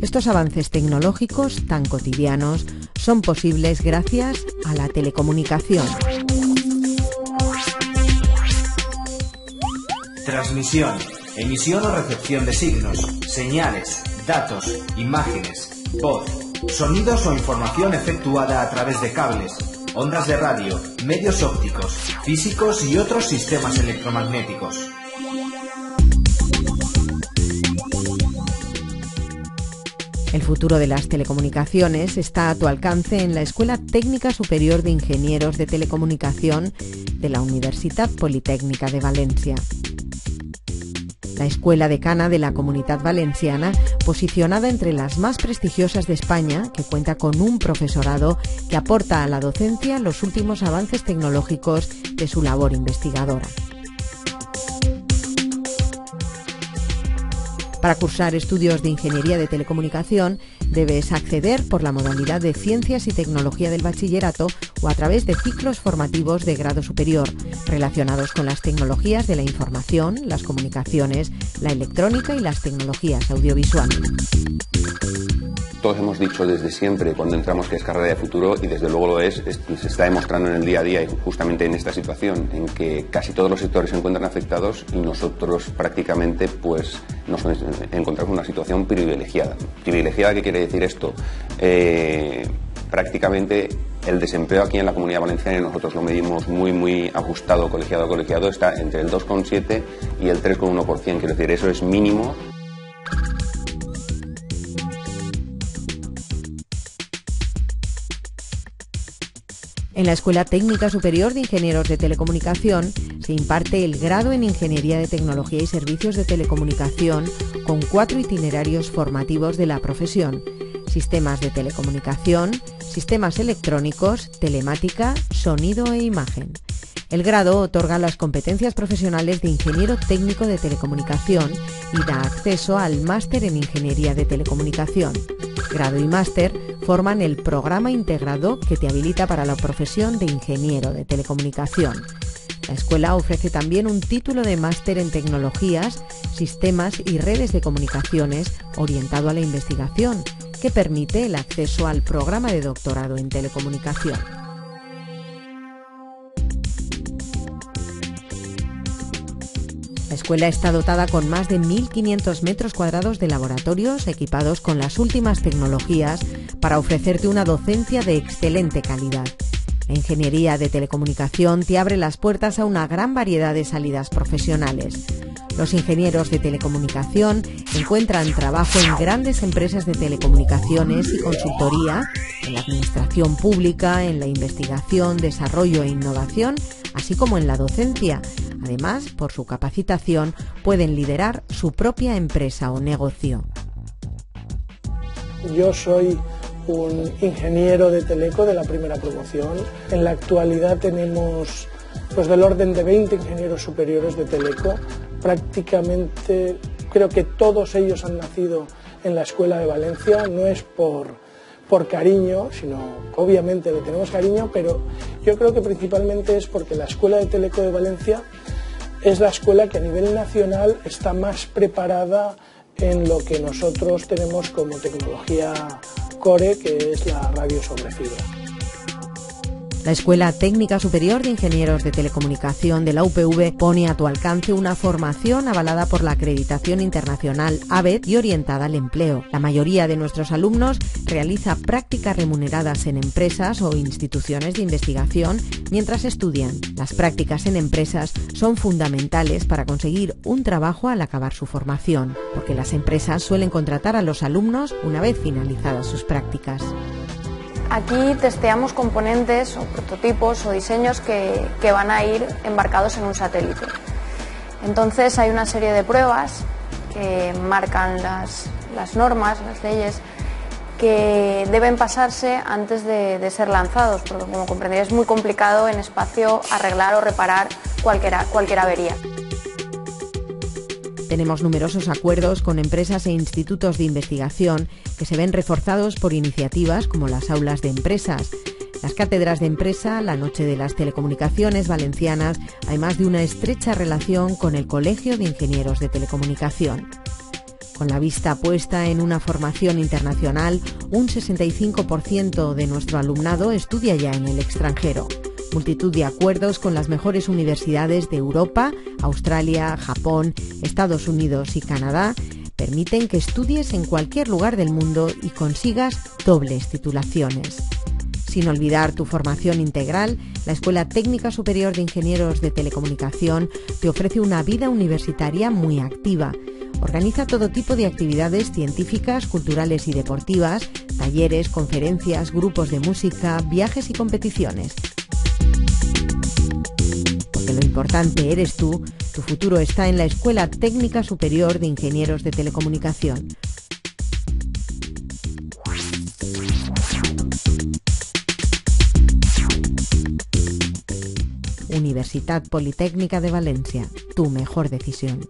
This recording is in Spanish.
Estos avances tecnológicos tan cotidianos son posibles gracias a la telecomunicación. Transmisión, emisión o recepción de signos, señales, datos, imágenes, voz, sonidos o información efectuada a través de cables, ondas de radio, medios ópticos, físicos y otros sistemas electromagnéticos. El futuro de las telecomunicaciones está a tu alcance en la Escuela Técnica Superior de Ingenieros de Telecomunicación de la Universitat Politécnica de Valencia. La escuela decana de la Comunitat Valenciana, posicionada entre las más prestigiosas de España, que cuenta con un profesorado que aporta a la docencia los últimos avances tecnológicos de su labor investigadora. Para cursar estudios de Ingeniería de Telecomunicación, debes acceder por la modalidad de Ciencias y Tecnología del Bachillerato o a través de ciclos formativos de grado superior, relacionados con las tecnologías de la información, las comunicaciones, la electrónica y las tecnologías audiovisuales. Todos hemos dicho desde siempre cuando entramos que es carrera de futuro, y desde luego lo es, se está demostrando en el día a día y justamente en esta situación en que casi todos los sectores se encuentran afectados y nosotros prácticamente pues nos encontramos en una situación privilegiada. ¿Privilegiada qué quiere decir esto? Prácticamente el desempleo aquí en la Comunidad Valenciana, y nosotros lo medimos muy ajustado, colegiado a colegiado, está entre el 2,7 y el 3,1%, quiero decir, eso es mínimo. En la Escuela Técnica Superior de Ingenieros de Telecomunicación se imparte el grado en Ingeniería de Tecnología y Servicios de Telecomunicación con 4 itinerarios formativos de la profesión: sistemas de telecomunicación, sistemas electrónicos, telemática, sonido e imagen. El grado otorga las competencias profesionales de ingeniero técnico de telecomunicación y da acceso al máster en Ingeniería de Telecomunicación. Grado y máster forman el programa integrado que te habilita para la profesión de ingeniero de telecomunicación. La escuela ofrece también un título de máster en tecnologías, sistemas y redes de comunicaciones orientado a la investigación, que permite el acceso al programa de doctorado en telecomunicación. La escuela está dotada con más de 1.500 metros cuadrados de laboratorios equipados con las últimas tecnologías para ofrecerte una docencia de excelente calidad. La ingeniería de telecomunicación te abre las puertas a una gran variedad de salidas profesionales. Los ingenieros de telecomunicación encuentran trabajo en grandes empresas de telecomunicaciones y consultoría, en la administración pública, en la investigación, desarrollo e innovación, así como en la docencia. Además, por su capacitación, pueden liderar su propia empresa o negocio. Yo soy un ingeniero de teleco de la primera promoción. En la actualidad tenemos pues del orden de 20 ingenieros superiores de teleco. Prácticamente creo que todos ellos han nacido en la Escuela de Valencia. No es por cariño, sino obviamente le tenemos cariño, pero yo creo que principalmente es porque la Escuela de Teleco de Valencia es la escuela que a nivel nacional está más preparada en lo que nosotros tenemos como tecnología core, que es la radio sobre fibra. La Escuela Técnica Superior de Ingenieros de Telecomunicación de la UPV pone a tu alcance una formación avalada por la acreditación internacional ABET y orientada al empleo. La mayoría de nuestros alumnos realiza prácticas remuneradas en empresas o instituciones de investigación mientras estudian. Las prácticas en empresas son fundamentales para conseguir un trabajo al acabar su formación, porque las empresas suelen contratar a los alumnos una vez finalizadas sus prácticas. Aquí testeamos componentes o prototipos o diseños que van a ir embarcados en un satélite. Entonces hay una serie de pruebas que marcan las normas, las leyes, que deben pasarse antes de ser lanzados, porque como comprenderéis es muy complicado en espacio arreglar o reparar cualquier avería. Tenemos numerosos acuerdos con empresas e institutos de investigación que se ven reforzados por iniciativas como las aulas de empresas, las cátedras de empresa, la Noche de las Telecomunicaciones Valencianas, además de una estrecha relación con el Colegio de Ingenieros de Telecomunicación. Con la vista puesta en una formación internacional, un 65% de nuestro alumnado estudia ya en el extranjero. Multitud de acuerdos con las mejores universidades de Europa, Australia, Japón, Estados Unidos y Canadá permiten que estudies en cualquier lugar del mundo y consigas dobles titulaciones. Sin olvidar tu formación integral, la Escuela Técnica Superior de Ingenieros de Telecomunicación te ofrece una vida universitaria muy activa. Organiza todo tipo de actividades científicas, culturales y deportivas, talleres, conferencias, grupos de música, viajes y competiciones. Porque lo importante eres tú, tu futuro está en la Escuela Técnica Superior de Ingenieros de Telecomunicación. Universitat Politécnica de Valencia, tu mejor decisión.